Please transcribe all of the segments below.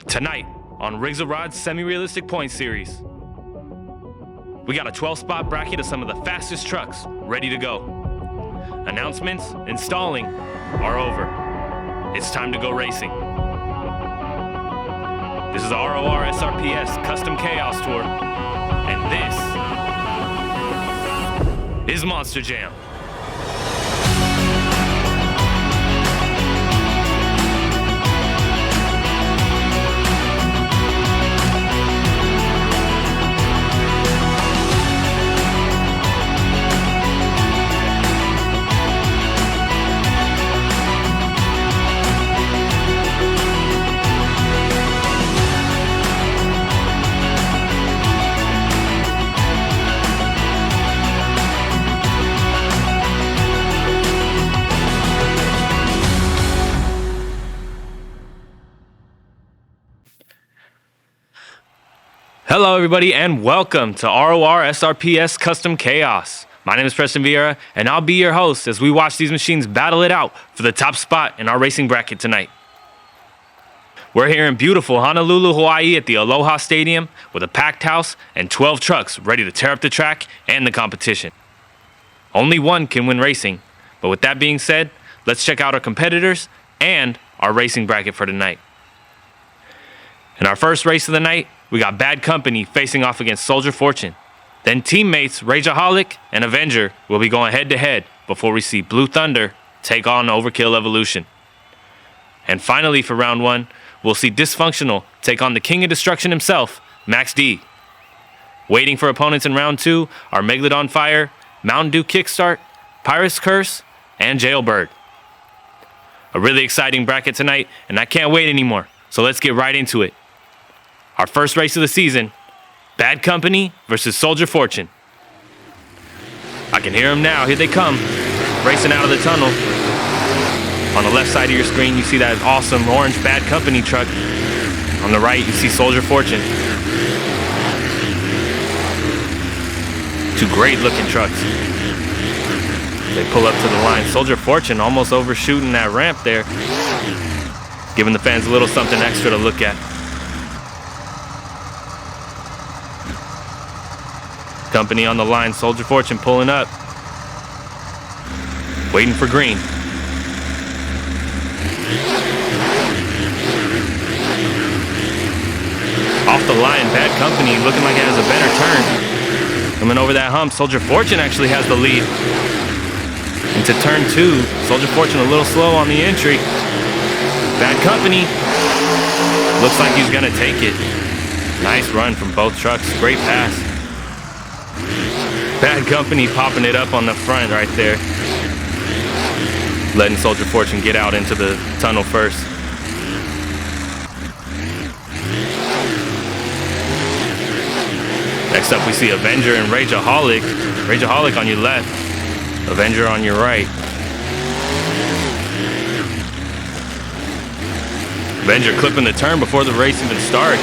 Tonight on Rigs of Rod's Semi-Realistic Point Series, we got a 12-spot bracket of some of the fastest trucks ready to go. Announcements and stalling are over. It's time to go racing. This is RORSRPS Custom Chaos Tour, and this is Monster Jam. Hello everybody and welcome to RORSRPS Custom Chaos. My name is Preston Vieira and I'll be your host as we watch these machines battle it out for the top spot in our racing bracket tonight. We're here in beautiful Honolulu, Hawaii at the Aloha Stadium with a packed house and 12 trucks ready to tear up the track and the competition. Only one can win racing, but with that being said, let's check out our competitors and our racing bracket for tonight. In our first race of the night, we got Bad Company facing off against Soldier Fortune. Then teammates Rageaholic and Avenger will be going head-to-head before we see Blue Thunder take on Overkill Evolution. And finally for round one, we'll see Dysfunctional take on the King of Destruction himself, Max D. Waiting for opponents in round two are Megalodon Fire, Mountain Dew Kickstart, Pirate's Curse, and Jailbird. A really exciting bracket tonight, and I can't wait anymore, so let's get right into it. Our first race of the season, Bad Company versus Soldier Fortune. I can hear them now, here they come, racing out of the tunnel. On the left side of your screen, you see that awesome orange Bad Company truck. On the right, you see Soldier Fortune. Two great looking trucks. They pull up to the line. Soldier Fortune almost overshooting that ramp there, giving the fans a little something extra to look at. Company on the line, Soldier Fortune pulling up. Waiting for green. Off the line, Bad Company looking like it has a better turn. Coming over that hump, Soldier Fortune actually has the lead. Into turn two, Soldier Fortune a little slow on the entry. Bad Company looks like he's gonna take it. Nice run from both trucks, great pass. Bad Company popping it up on the front right there. Letting Soldier Fortune get out into the tunnel first. Next up we see Avenger and Rageaholic. Rageaholic on your left, Avenger on your right. Avenger clipping the turn before the race even starts.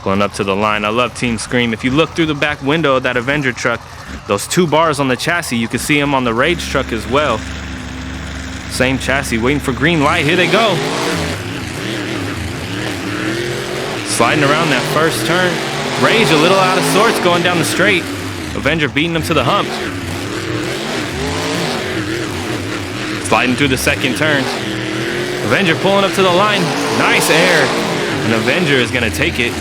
Going up to the line. I love Team Scream. If you look through the back window of that Avenger truck, those two bars on the chassis, you can see them on the Rage truck as well. Same chassis, waiting for green light. Here they go. Sliding around that first turn. Rage a little out of sorts going down the straight. Avenger beating them to the hump. Sliding through the second turn. Avenger pulling up to the line. Nice air. And Avenger is going to take it.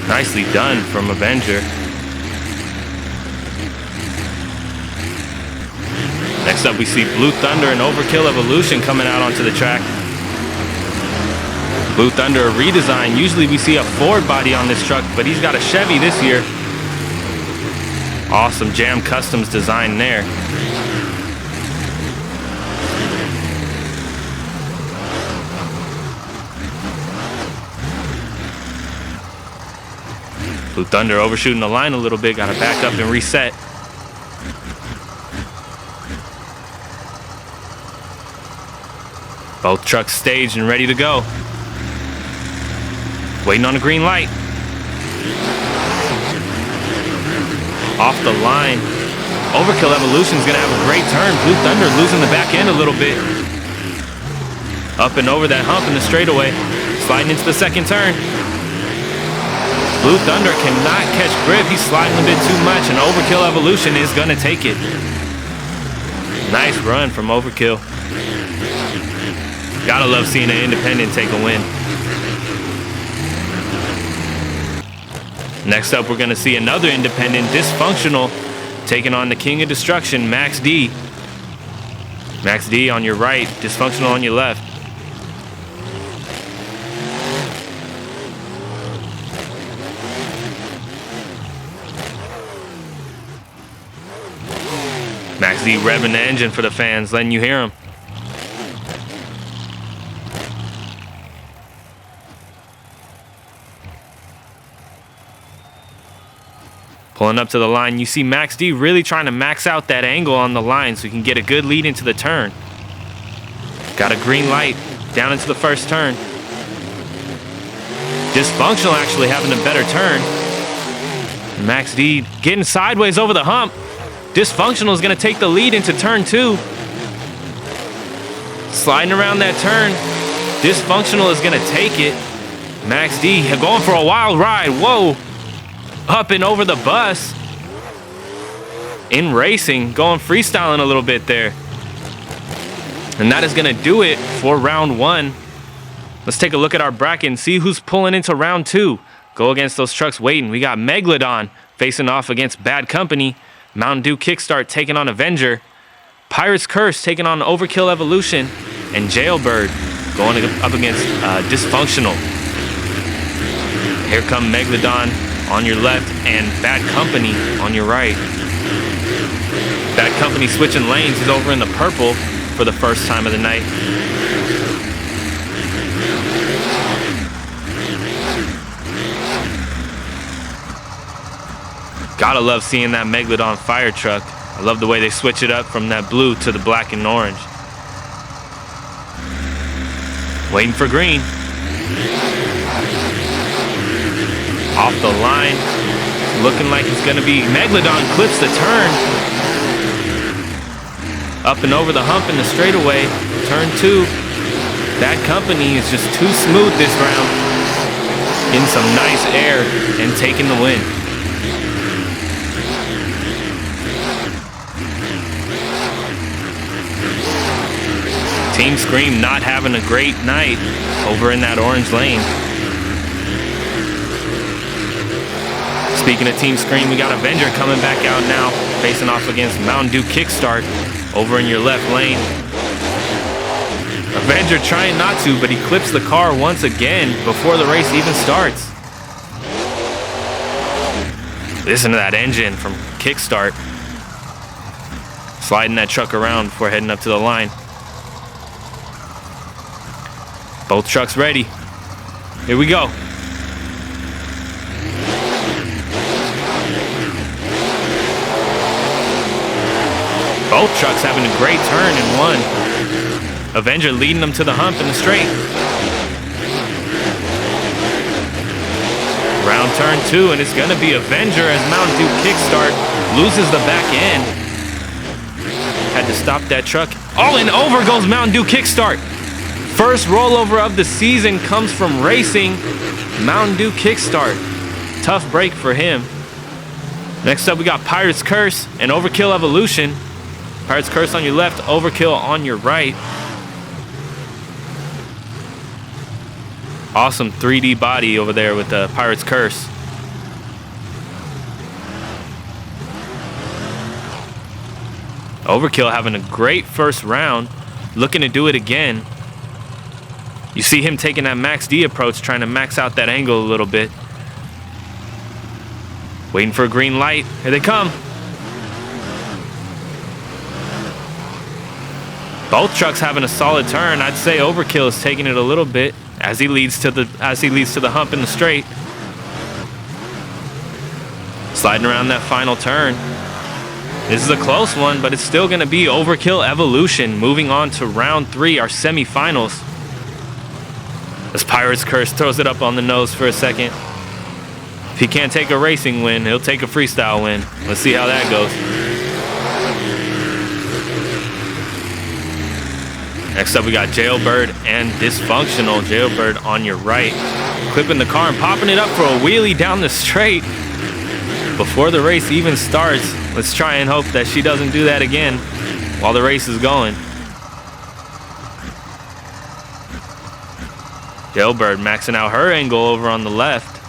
Nicely done from Avenger. Next up we see Blue Thunder and Overkill Evolution coming out onto the track. Blue Thunder, a redesign. Usually we see a Ford body on this truck, but he's got a Chevy this year. Awesome Jam Customs design there. Blue Thunder overshooting the line a little bit, gotta back up and reset. Both trucks staged and ready to go. Waiting on a green light. Off the line. Overkill Evolution is going to have a great turn. Blue Thunder losing the back end a little bit. Up and over that hump in the straightaway. Sliding into the second turn. Blue Thunder cannot catch grip. He's sliding a bit too much, and Overkill Evolution is going to take it. Nice run from Overkill. Gotta love seeing an independent take a win. Next up, we're going to see another independent, Dysfunctional, taking on the King of Destruction, Max D. Max D on your right, Dysfunctional on your left. Max D revving the engine for the fans, letting you hear him. Pulling up to the line, you see Max D really trying to max out that angle on the line so he can get a good lead into the turn. Got a green light down into the first turn. Dysfunctional actually having a better turn. Max D getting sideways over the hump. Dysfunctional is going to take the lead into turn 2. Sliding around that turn. Dysfunctional is going to take it. Max D going for a wild ride. Whoa. Up and over the bus. In racing, going freestyling a little bit there. And that is going to do it for round 1. Let's take a look at our bracket and see who's pulling into round 2. Go against those trucks waiting. We got Megalodon facing off against Bad Company. Mountain Dew Kickstart taking on Avenger. Pirate's Curse taking on Overkill Evolution. And Jailbird going up against Dysfunctional. Here come Megalodon on your left and Bad Company on your right. Bad Company switching lanes. He's over in the purple for the first time of the night. Gotta love seeing that Megalodon fire truck. I love the way they switch it up from that blue to the black and orange. Waiting for green. Off the line. Looking like it's going to be Megalodon clips the turn. Up and over the hump in the straightaway. Turn 2. Bad Company is just too smooth this round. Getting some nice air and taking the win. Team Scream not having a great night over in that orange lane. Speaking of Team Scream, we got Avenger coming back out now, facing off against Mountain Dew Kickstart over in your left lane. Avenger trying not to, but he clips the car once again before the race even starts. Listen to that engine from Kickstart. Sliding that truck around before heading up to the line. Both trucks ready. Here we go. Both trucks having a great turn in one. Avenger leading them to the hump in the straight. Round turn 2, and it's going to be Avenger as Mountain Dew Kickstart loses the back end. Had to stop that truck. Oh, and over goes Mountain Dew Kickstart. First rollover of the season comes from racing. Mountain Dew Kickstart. Tough break for him. Next up, we got Pirate's Curse and Overkill Evolution. Pirate's Curse on your left, Overkill on your right. Awesome 3D body over there with the Pirate's Curse. Overkill having a great first round, looking to do it again. You see him taking that Max D approach, trying to max out that angle a little bit. Waiting for a green light. Here they come. Both trucks having a solid turn. I'd say Overkill is taking it a little bit as he leads to the hump in the straight. Sliding around that final turn. This is a close one, but it's still going to be Overkill Evolution. Moving on to round 3, our semifinals. As Pirate's Curse throws it up on the nose for a second. If he can't take a racing win, he'll take a freestyle win. Let's see how that goes. Next up, we got Jailbird and Dysfunctional. Jailbird on your right, clipping the car and popping it up for a wheelie down the straight before the race even starts. Let's try and hope that she doesn't do that again while the race is going. Jailbird maxing out her angle over on the left.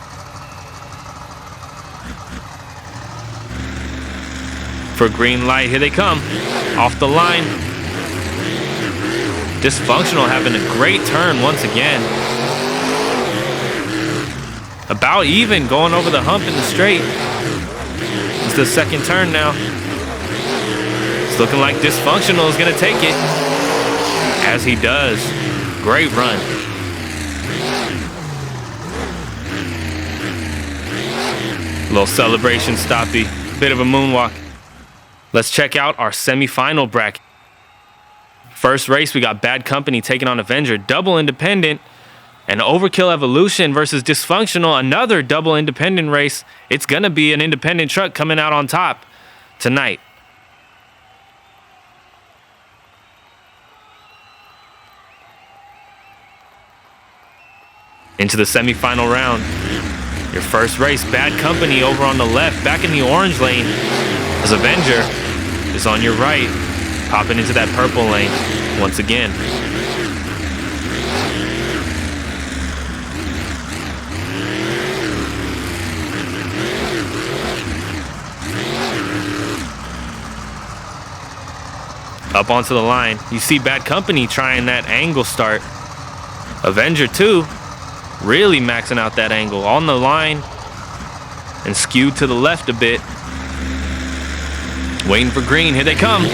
For green light, here they come. Off the line. Dysfunctional having a great turn once again. About even going over the hump in the straight. It's the second turn now. It's looking like Dysfunctional is gonna take it. As he does. Great run. Little celebration stoppy, bit of a moonwalk. Let's check out our semifinal bracket. First race, we got Bad Company taking on Avenger, double independent, and Overkill Evolution versus Dysfunctional, another double independent race. It's gonna be an independent truck coming out on top tonight. Into the semifinal round. Your first race, Bad Company over on the left, back in the orange lane, as Avenger is on your right, popping into that purple lane once again. Up onto the line, you see Bad Company trying that angle start. Avenger too, really maxing out that angle on the line and skewed to the left a bit. Waiting for green, here they come.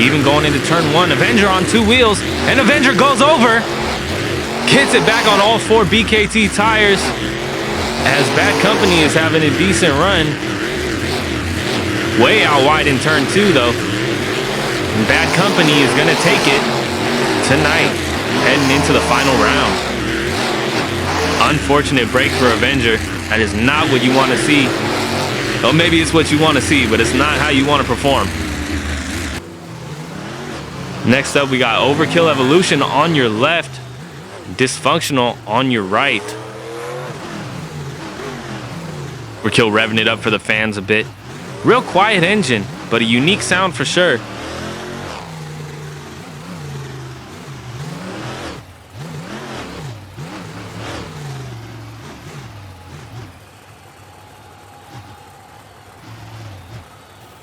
Even going into turn one, Avenger on two wheels, and Avenger goes over. Gets it back on all four BKT tires as Bad Company is having a decent run. Way out wide in turn two though. And Bad Company is gonna take it tonight, heading into the final round. Unfortunate break for Avenger. That is not what you want to see. Or maybe it's what you want to see, but it's not how you want to perform. Next up, we got Overkill Evolution on your left, Dysfunctional on your right. Overkill revving it up for the fans a bit. Real quiet engine, but a unique sound for sure.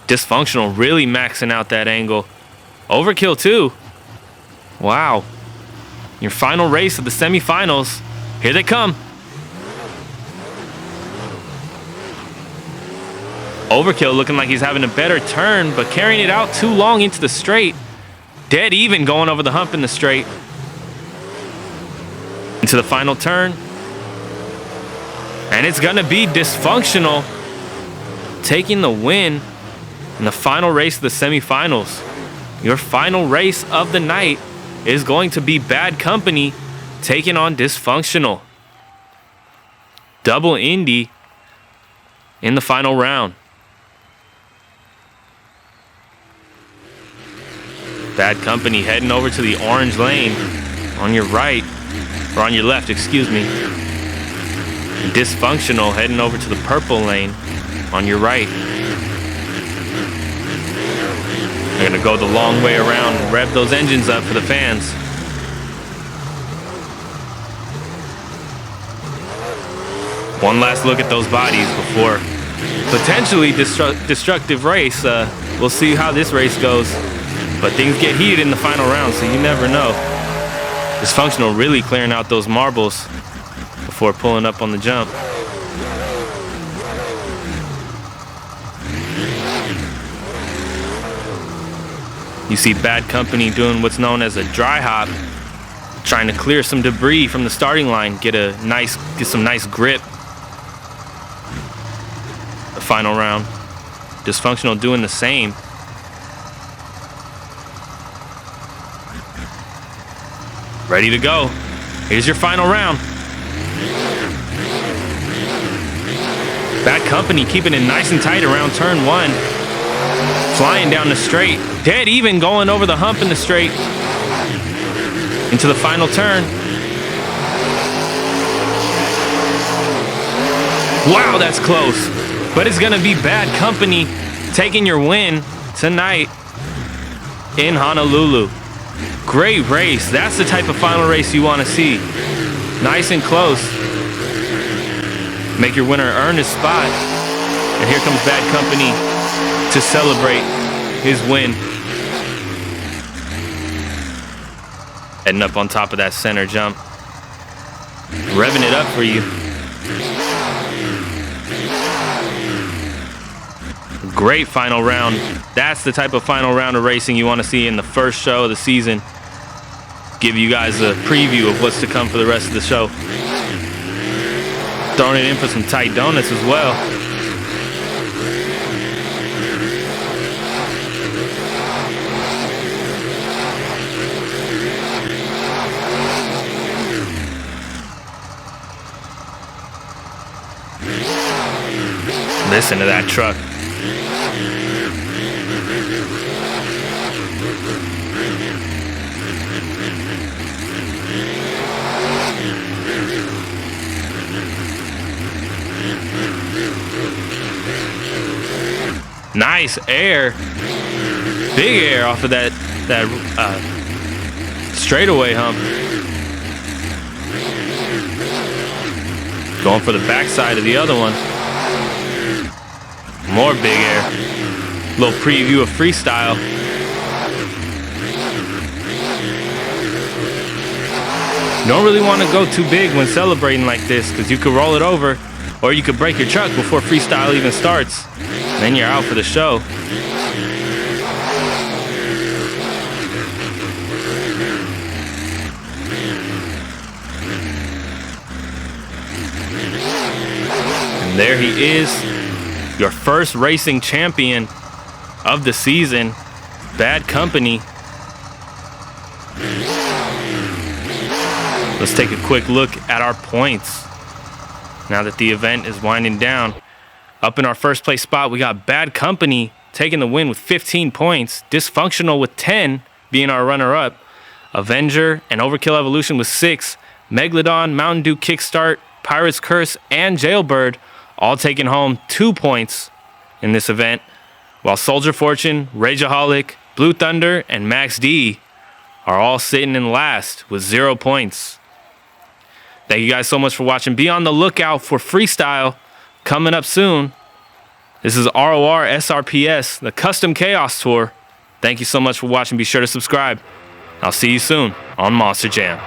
Dysfunctional really maxing out that angle. Overkill too. Wow. Your final race of the semifinals. Here they come. Overkill looking like he's having a better turn, but carrying it out too long into the straight. Dead even going over the hump in the straight. Into the final turn. And it's gonna be Dysfunctional taking the win in the final race of the semifinals. Your final race of the night is going to be Bad Company taking on Dysfunctional. Double Indy in the final round. Bad Company heading over to the orange lane on your right, or on your left, excuse me. Dysfunctional heading over to the purple lane on your right. They're gonna go the long way around and rev those engines up for the fans. One last look at those bodies before potentially destructive race. We'll see how this race goes. But things get heated in the final round, so you never know. Dysfunctional really clearing out those marbles before pulling up on the jump. You see Bad Company doing what's known as a dry hop, trying to clear some debris from the starting line, get some nice grip. The final round. Dysfunctional doing the same. Ready to go. Here's your final round. Bad Company keeping it nice and tight around turn 1. Flying down the straight. Dead even going over the hump in the straight. Into the final turn. Wow, that's close. But it's going to be Bad Company taking your win tonight in Honolulu. Great race. That's the type of final race you want to see. Nice and close. Make your winner earn his spot. And here comes Bad Company to celebrate his win. Heading up on top of that center jump. Revving it up for you. Great final round. That's the type of final round of racing you want to see in the first show of the season. Give you guys a preview of what's to come for the rest of the show. Throwing it in for some tight donuts as well. Listen to that truck. Nice air. Big air off of that straightaway hump. Going for the backside of the other one. More big air. Little preview of freestyle. You don't really want to go too big when celebrating like this because you could roll it over or you could break your truck before freestyle even starts. Then you're out for the show. And there he is, your first racing champion of the season, Bad Company. Let's take a quick look at our points now that the event is winding down. Up in our first place spot, we got Bad Company taking the win with 15 points. Dysfunctional with 10, being our runner-up. Avenger and Overkill Evolution with 6. Megalodon, Mountain Dew Kickstart, Pirate's Curse, and Jailbird all taking home 2 points in this event. While Soldier Fortune, Rageaholic, Blue Thunder, and Max D are all sitting in last with 0 points. Thank you guys so much for watching. Be on the lookout for freestyle coming up soon. This is RORSRPS, the Custom Chaos Tour. Thank you so much for watching. Be sure to subscribe. I'll see you soon on Monster Jam.